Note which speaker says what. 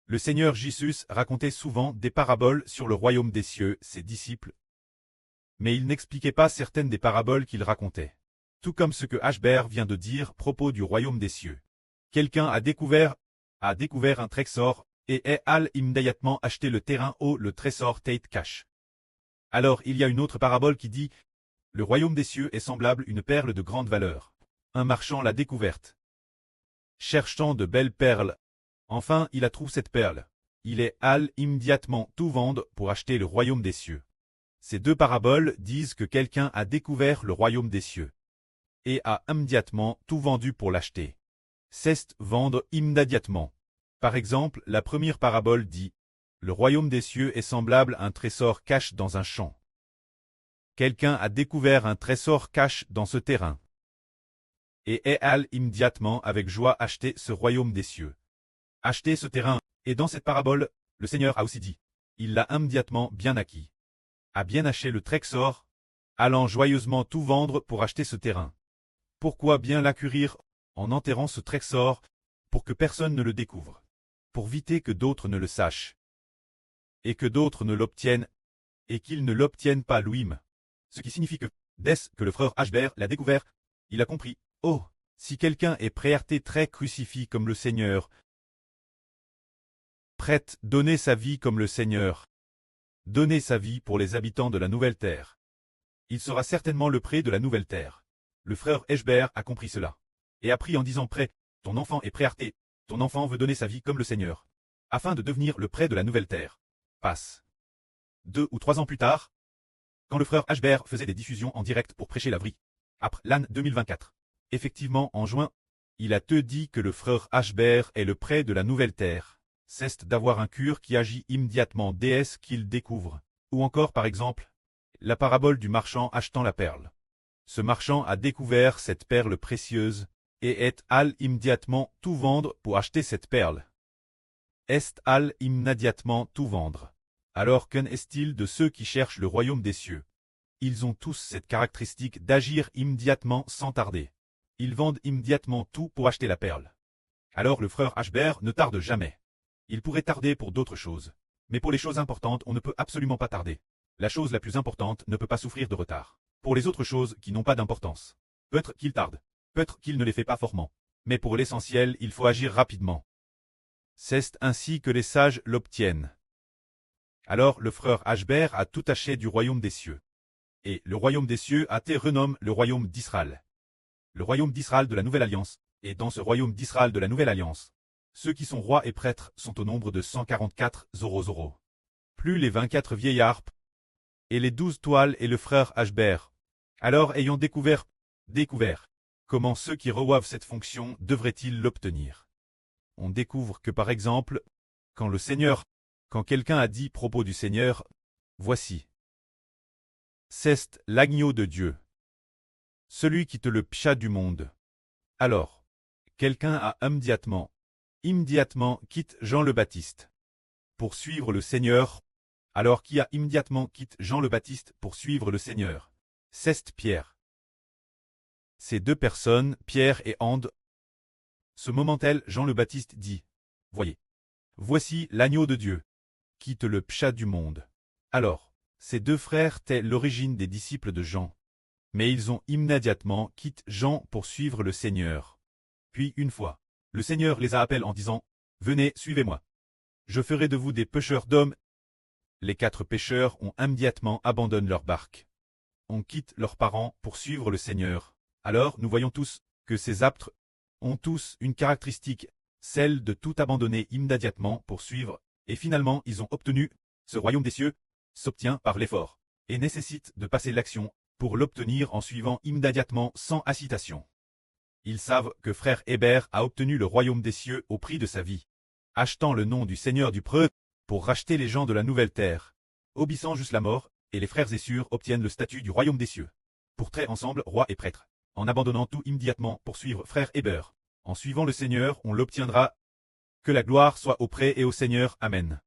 Speaker 1: Le Seigneur Jésus racontait souvent des paraboles sur le royaume des cieux, ses disciples, mais il n'expliquait pas certaines des paraboles qu'il racontait. Tout comme ce que Ashbert vient de dire à propos du royaume des cieux. Quelqu'un a découvert un trésor et est allé immédiatement acheter le terrain où le trésor était caché. Alors il y a une autre parabole qui dit « Le royaume des cieux est semblable à une perle de grande valeur. Un marchand l'a découverte. Cherchant de belles perles, enfin il a trouvé cette perle. Il est allé immédiatement tout vendre pour acheter le royaume des cieux. » Ces deux paraboles disent que quelqu'un a découvert le royaume des cieux et a immédiatement tout vendu pour l'acheter. C'est vendre immédiatement. Par exemple, la première parabole dit « Le royaume des cieux est semblable à un trésor caché dans un champ. Quelqu'un a découvert un trésor caché dans ce terrain et est allé immédiatement avec joie acheter ce royaume des cieux. Acheter ce terrain, et dans cette parabole, le Seigneur a aussi dit « Il l'a immédiatement bien acquis. A bien acheté le trésor, allant joyeusement tout vendre pour acheter ce terrain. Pourquoi bien l'acquérir en enterrant ce trésor pour que personne ne le découvre, pour éviter que d'autres ne le sachent, et que d'autres ne l'obtiennent, et qu'ils ne l'obtiennent pas lui-même. Ce qui signifie que, dès que le frère Ashbert l'a découvert, il a compris, oh, si quelqu'un est prêt à être très crucifié comme le Seigneur, prête à donner sa vie comme le Seigneur, donner sa vie pour les habitants de la nouvelle terre, il sera certainement le prêt de la nouvelle terre. Le frère Ashbert a compris cela, et a pris en disant prêt, ton enfant est prêt à arrêter, ton enfant veut donner sa vie comme le Seigneur, afin de devenir le prêt de la nouvelle terre. Passe. 2 ou 3 ans plus tard, quand le frère Ashbert faisait des diffusions en direct pour prêcher la vie, après l'an 2024, effectivement en juin, il a te dit que le frère Ashbert est le prêt de la nouvelle terre, c'est d'avoir un cure qui agit immédiatement dès qu'il découvre, ou encore par exemple, la parabole du marchand achetant la perle. Ce marchand a découvert cette perle précieuse, et est allé immédiatement tout vendre pour acheter cette perle. Est allé immédiatement tout vendre. Alors qu'en est-il de ceux qui cherchent le royaume des cieux? Ils ont tous cette caractéristique d'agir immédiatement sans tarder. Ils vendent immédiatement tout pour acheter la perle. Alors le frère Ashbert ne tarde jamais. Il pourrait tarder pour d'autres choses. Mais pour les choses importantes, on ne peut absolument pas tarder. La chose la plus importante ne peut pas souffrir de retard. Pour les autres choses qui n'ont pas d'importance, peut-être qu'il tarde, peut-être qu'il ne les fait pas fortement. Mais pour l'essentiel, il faut agir rapidement. C'est ainsi que les sages l'obtiennent. Alors le frère Ashbert a tout acheté du royaume des cieux. Et le royaume des cieux a été renommé le royaume d'Israël. Le royaume d'Israël de la Nouvelle Alliance, et dans ce royaume d'Israël de la Nouvelle Alliance, ceux qui sont rois et prêtres sont au nombre de 144 000. Plus les 24 vieillards, et les 12 toiles et le frère Ashbert. Alors ayant découvert, comment ceux qui reçoivent cette fonction devraient-ils l'obtenir? On découvre que par exemple, quand quelqu'un a dit à propos du Seigneur, voici. C'est l'agneau de Dieu. Celui qui te le pécha du monde. Alors, quelqu'un a immédiatement quitte Jean le Baptiste pour suivre le Seigneur. Alors qui a immédiatement quitté Jean le Baptiste pour suivre le Seigneur? C'est Pierre. Ces deux personnes, Pierre et Ande, ce moment-là, Jean le Baptiste dit, voyez, voici l'agneau de Dieu, qui te le pécha du monde. Alors, ces deux frères étaient l'origine des disciples de Jean. Mais ils ont immédiatement quitté Jean pour suivre le Seigneur. Puis une fois, le Seigneur les a appelés en disant, venez, suivez-moi. Je ferai de vous des pêcheurs d'hommes. Les 4 pêcheurs ont immédiatement abandonné leur barque. On quitte leurs parents pour suivre le Seigneur. Alors nous voyons tous que ces apôtres ont tous une caractéristique, celle de tout abandonner immédiatement pour suivre, et finalement ils ont obtenu, ce royaume des cieux, s'obtient par l'effort, et nécessite de passer l'action pour l'obtenir en suivant immédiatement sans hésitation. Ils savent que frère Hébert a obtenu le royaume des cieux au prix de sa vie, achetant le nom du Seigneur du preux, pour racheter les gens de la nouvelle terre, obéissant jusqu'à la mort, et les frères et sœurs obtiennent le statut du royaume des cieux. Pour traiter ensemble roi et prêtre, en abandonnant tout immédiatement pour suivre frère Hébert. En suivant le Seigneur, on l'obtiendra. Que la gloire soit au près et au Seigneur. Amen.